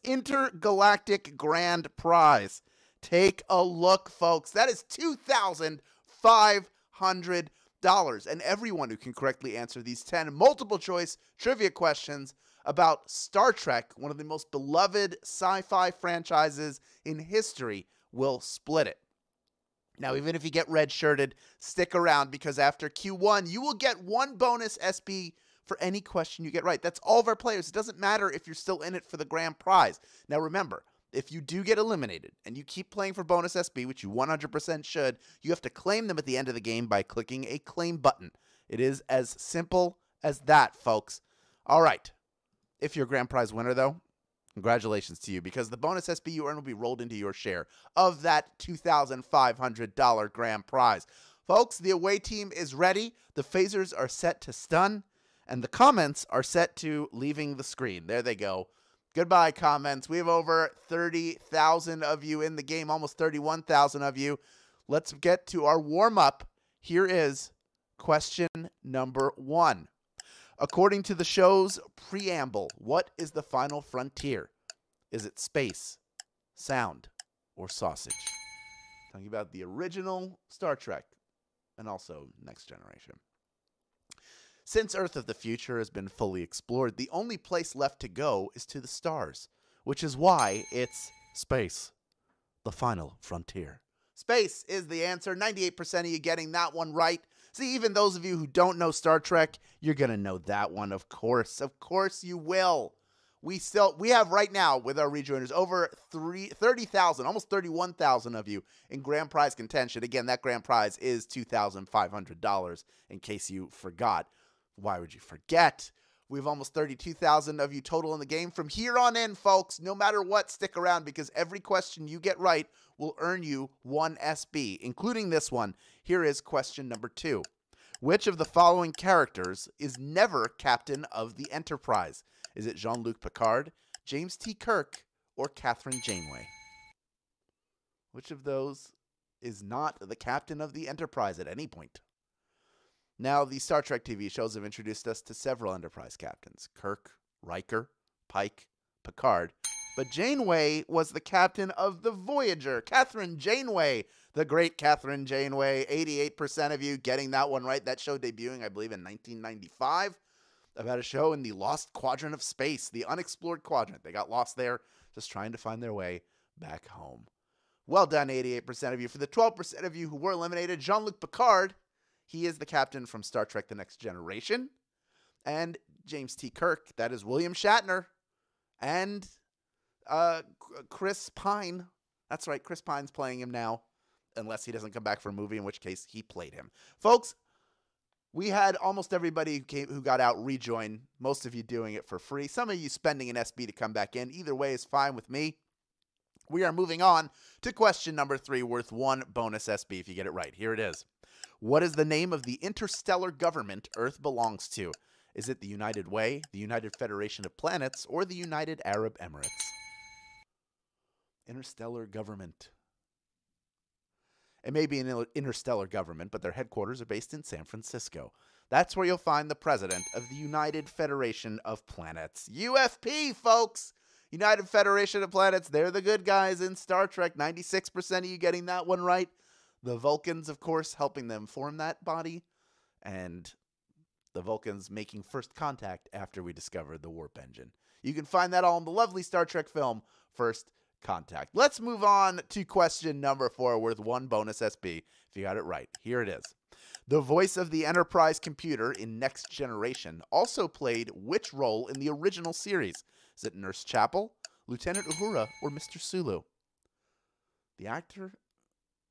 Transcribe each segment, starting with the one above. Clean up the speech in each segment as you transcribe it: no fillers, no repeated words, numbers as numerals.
intergalactic grand prize. Take a look, folks. That is $2,500. And everyone who can correctly answer these 10 multiple choice trivia questions about Star Trek, one of the most beloved sci-fi franchises in history, will split it. Now, even if you get red-shirted, stick around, because after Q1, you will get one bonus SB for any question you get right. That's all of our players. It doesn't matter if you're still in it for the grand prize. Now, remember, if you do get eliminated and you keep playing for bonus SB, which you 100% should, you have to claim them at the end of the game by clicking a claim button. It is as simple as that, folks. All right. If you're a grand prize winner, though, congratulations to you, because the bonus SB you earn will be rolled into your share of that $2,500 grand prize. Folks, the away team is ready. The phasers are set to stun, and the comments are set to leaving the screen. There they go. Goodbye, comments. We have over 30,000 of you in the game, almost 31,000 of you. Let's get to our warm-up. Here is question number 1. According to the show's preamble, what is the final frontier? Is it space, sound, or sausage? Talking about the original Star Trek and also Next Generation. Since Earth of the future has been fully explored, the only place left to go is to the stars, which is why it's space, the final frontier. Space is the answer. 98% of you getting that one right. See, even those of you who don't know Star Trek, you're going to know that one, of course. Of course you will. We have right now, with our rejoiners, over 30,000, almost 31,000 of you in grand prize contention. Again, that grand prize is $2,500, in case you forgot. Why would you forget? We have almost 32,000 of you total in the game. From here on in, folks, no matter what, stick around, because every question you get right will earn you one SB, including this one. Here is question number 2. Which of the following characters is never captain of the Enterprise? Is it Jean-Luc Picard, James T. Kirk, or Catherine Janeway? Which of those is not the captain of the Enterprise at any point? Now, the Star Trek TV shows have introduced us to several Enterprise captains: Kirk, Riker, Pike, Picard. But Janeway was the captain of the Voyager. Catherine Janeway, the great Catherine Janeway. 88% of you getting that one right. That show debuting, I believe, in 1995. About a show in the lost quadrant of space, the unexplored quadrant. They got lost there, just trying to find their way back home. Well done, 88% of you. For the 12% of you who were eliminated, Jean-Luc Picard, he is the captain from Star Trek The Next Generation. And James T. Kirk, that is William Shatner. And Chris Pine. That's right, Chris Pine's playing him now, unless he doesn't come back for a movie, in which case he played him. Folks, we had almost everybody who got out rejoin, most of you doing it for free. Some of you spending an SB to come back in. Either way is fine with me. We are moving on to question number 3, worth one bonus SB if you get it right. Here it is. What is the name of the interstellar government Earth belongs to? Is it the United Way, the United Federation of Planets, or the United Arab Emirates? Interstellar government. It may be an interstellar government, but their headquarters are based in San Francisco. That's where you'll find the president of the United Federation of Planets. UFP, folks! United Federation of Planets, they're the good guys in Star Trek. 96% of you getting that one right. The Vulcans, of course, helping them form that body. And the Vulcans making first contact after we discovered the warp engine. You can find that all in the lovely Star Trek film, First Contact. Let's move on to question number 4, worth one bonus SB, if you got it right. Here it is. The voice of the Enterprise computer in Next Generation also played which role in the original series? Is it Nurse Chapel, Lieutenant Uhura, or Mr. Sulu? The actor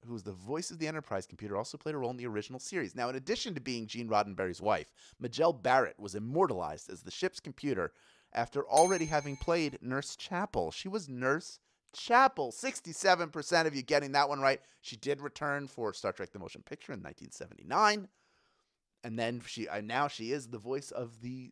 who was the voice of the Enterprise computer also played a role in the original series. Now, in addition to being Gene Roddenberry's wife, Majel Barrett was immortalized as the ship's computer after already having played Nurse Chapel. She was Nurse Chapel. 67% of you getting that one right. She did return for Star Trek The Motion Picture in 1979. And then now she is the voice of the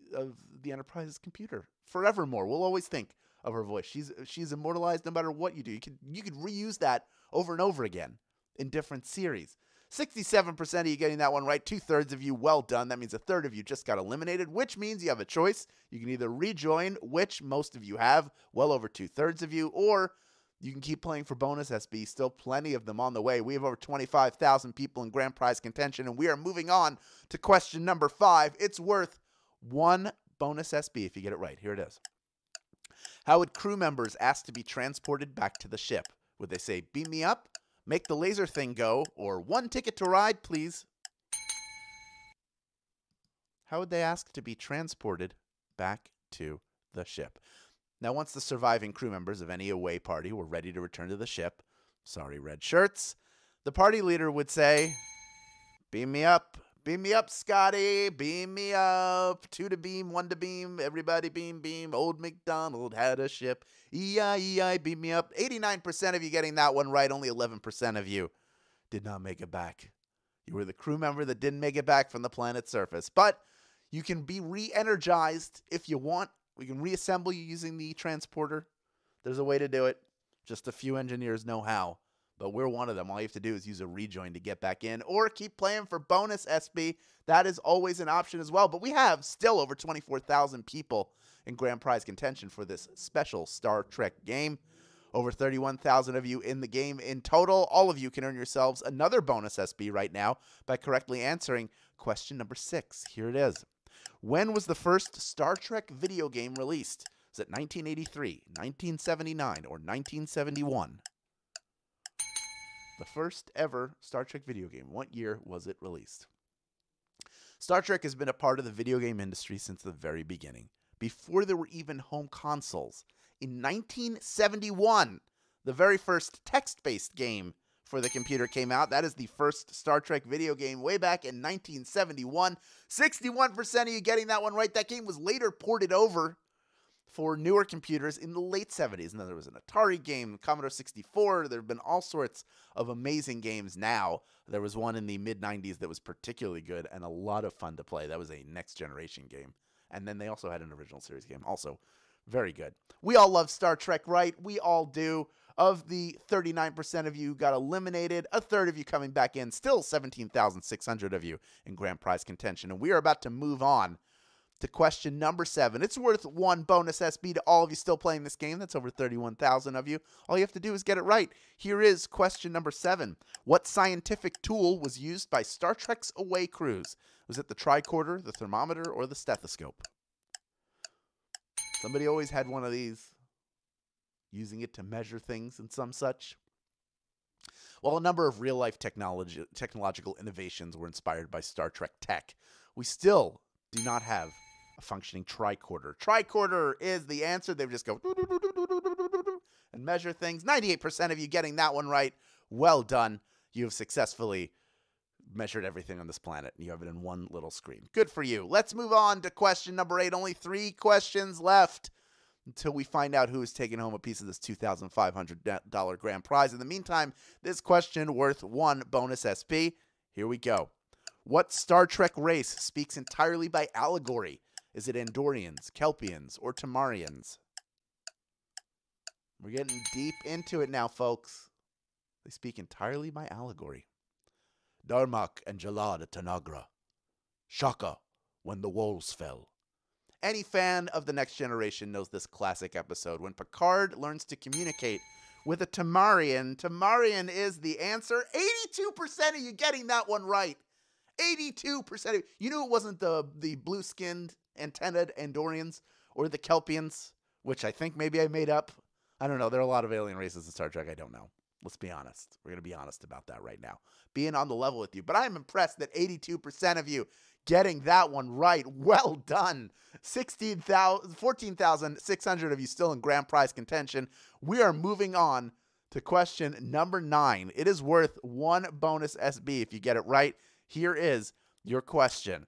Enterprise's computer forevermore. We'll always think of her voice. She's immortalized no matter what you do. You could reuse that over and over again in different series. 67% of you getting that one right. 2/3 of you, well done. That means 1/3 of you just got eliminated, which means you have a choice. You can either rejoin, which most of you have, well over 2/3 of you, or you can keep playing for bonus SB. Still plenty of them on the way. We have over 25,000 people in grand prize contention, and we are moving on to question number 5. It's worth 1 bonus SB if you get it right. Here it is. How would crew members ask to be transported back to the ship? Would they say, beam me up, make the laser thing go, or 1 ticket to ride, please? How would they ask to be transported back to the ship? Now, once the surviving crew members of any away party were ready to return to the ship, sorry, red shirts, the party leader would say, beam me up, Scotty, beam me up, 2 to beam, 1 to beam, everybody beam, beam, old MacDonald had a ship, E-I-E-I, beam me up. 89% of you getting that one right, only 11% of you did not make it back. You were the crew member that didn't make it back from the planet's surface, but you can be re-energized if you want. We can reassemble you using the transporter. There's a way to do it. Just a few engineers know how, but we're one of them. All you have to do is use a rejoin to get back in, or keep playing for bonus SB. That is always an option as well. But we have still over 24,000 people in grand prize contention for this special Star Trek game. Over 31,000 of you in the game in total. All of you can earn yourselves another bonus SB right now by correctly answering question number 6. Here it is. When was the first Star Trek video game released? Is it 1983, 1979, or 1971? The first ever Star Trek video game. What year was it released? Star Trek has been a part of the video game industry since the very beginning. Before there were even home consoles. In 1971, the very first text-based game for the computer came out. That is the first Star Trek video game way back in 1971. 61% of you getting that one right. That game was later ported over for newer computers in the late 70s. And then there was an Atari game, Commodore 64. There have been all sorts of amazing games now. There was one in the mid-90s that was particularly good and a lot of fun to play. That was a next-generation game. And then they also had an original series game, also very good. We all love Star Trek, right? We all do. Of the 39% of you who got eliminated, 1/3 of you coming back in, still 17,600 of you in grand prize contention. And we are about to move on to question number 7. It's worth 1 bonus SB to all of you still playing this game. That's over 31,000 of you. All you have to do is get it right. Here is question number 7. What scientific tool was used by Star Trek's away crews? Was it the tricorder, the thermometer, or the stethoscope? Somebody always had one of these, using it to measure things and some such. While a number of real-life technological innovations were inspired by Star Trek tech, we still do not have a functioning tricorder. Tricorder is the answer. They would just go and measure things. 98% of you getting that one right. Well done. You have successfully measured everything on this planet, and you have it in one little screen. Good for you. Let's move on to question number 8. Only 3 questions left until we find out who is taking home a piece of this $2,500 grand prize. In the meantime, this question worth 1 bonus SB. Here we go. What Star Trek race speaks entirely by allegory? Is it Andorians, Kelpians, or Tamarians? We're getting deep into it now, folks. They speak entirely by allegory. Darmok and Jalad at Tanagra. Shaka, when the walls fell. Any fan of The Next Generation knows this classic episode. When Picard learns to communicate with a Tamarian, Tamarian is the answer. 82% of you getting that one right. 82%. You knew it wasn't the blue-skinned, antennaed Andorians or the Kelpians, which I think maybe I made up. I don't know. There are a lot of alien races in Star Trek. I don't know. Let's be honest. We're going to be honest about that right now. Being on the level with you. But I'm impressed that 82% of you getting that one right. Well done. 14,600 of you still in grand prize contention. We are moving on to question number 9. It is worth 1 bonus SB if you get it right. Here is your question.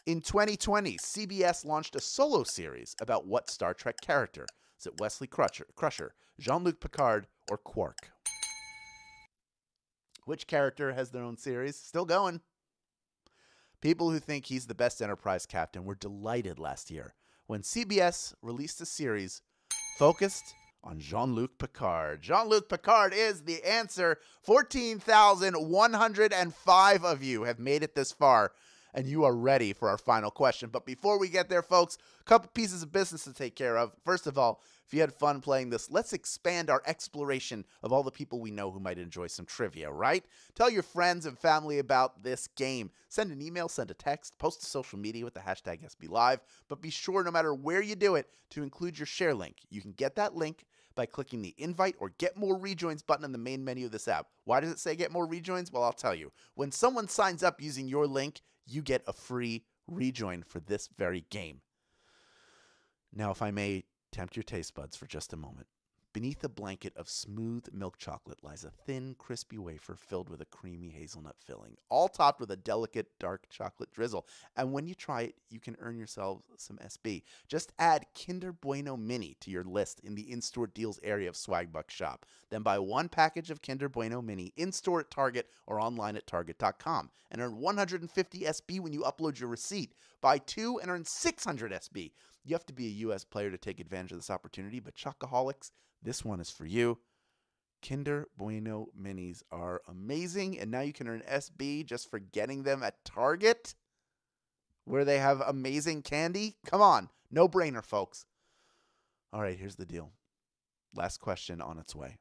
In 2020, CBS launched a solo series about what Star Trek character? Is it Wesley Crusher, Jean-Luc Picard, or Quark? Which character has their own series? Still going. People who think he's the best Enterprise captain were delighted last year when CBS released a series focused on Jean-Luc Picard. Jean-Luc Picard is the answer. 14,105 of you have made it this far, and you are ready for our final question. But before we get there, folks, a couple pieces of business to take care of. First of all, if you had fun playing this, let's expand our exploration of all the people we know who might enjoy some trivia, right? Tell your friends and family about this game. Send an email, send a text, post to social media with the hashtag SBLive, but be sure, no matter where you do it, to include your share link. You can get that link by clicking the invite or get more rejoins button in the main menu of this app. Why does it say get more rejoins? Well, I'll tell you. When someone signs up using your link, you get a free rejoin for this very game. Now, if I may tempt your taste buds for just a moment. Beneath a blanket of smooth milk chocolate lies a thin, crispy wafer filled with a creamy hazelnut filling, all topped with a delicate dark chocolate drizzle. And when you try it, you can earn yourself some SB. Just add Kinder Bueno Mini to your list in the in-store deals area of Swagbucks shop. Then buy one package of Kinder Bueno Mini in-store at Target or online at Target.com and earn 150 SB when you upload your receipt. Buy two and earn 600 SB. You have to be a U.S. player to take advantage of this opportunity, but Chocoholics, this one is for you. Kinder Bueno Minis are amazing, and now you can earn SB just for getting them at Target, where they have amazing candy. Come on, no-brainer, folks. All right, here's the deal. Last question on its way.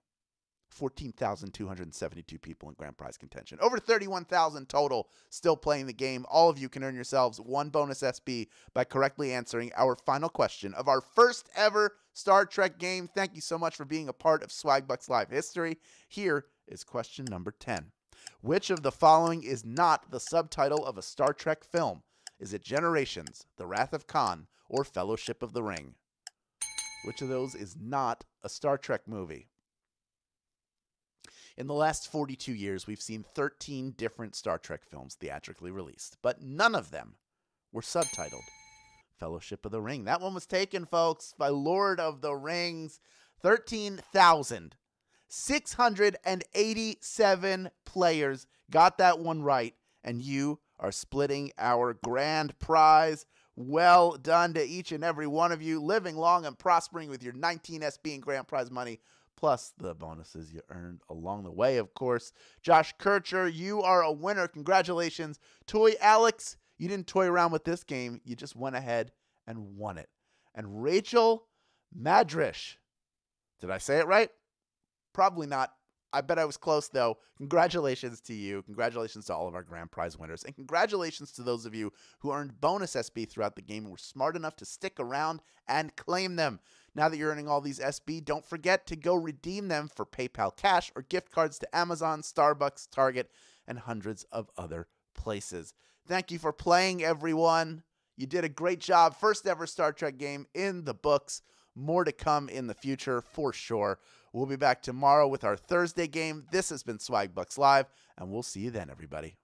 14,272 people in grand prize contention. Over 31,000 total still playing the game. All of you can earn yourselves one bonus SB by correctly answering our final question of our first ever Star Trek game. Thank you so much for being a part of Swagbucks Live history. Here is question number 10. Which of the following is not the subtitle of a Star Trek film? Is it Generations, The Wrath of Khan, or Fellowship of the Ring? Which of those is not a Star Trek movie? In the last 42 years, we've seen 13 different Star Trek films theatrically released, but none of them were subtitled Fellowship of the Ring. That one was taken, folks, by Lord of the Rings. 13,687 players got that one right, and you are splitting our grand prize. Well done to each and every one of you, living long and prospering with your 19 SB and grand prize money, plus the bonuses you earned along the way, of course. Josh Kircher, you are a winner. Congratulations. Toy Alex, you didn't toy around with this game. You just went ahead and won it. And Rachel Madrish, did I say it right? Probably not. I bet I was close, though. Congratulations to you. Congratulations to all of our grand prize winners. And congratulations to those of you who earned bonus SB throughout the game and were smart enough to stick around and claim them. Now that you're earning all these SB, don't forget to go redeem them for PayPal Cash or gift cards to Amazon, Starbucks, Target, and hundreds of other places. Thank you for playing, everyone. You did a great job. First ever Star Trek game in the books. More to come in the future for sure. We'll be back tomorrow with our Thursday game. This has been Swagbucks Live, and we'll see you then, everybody.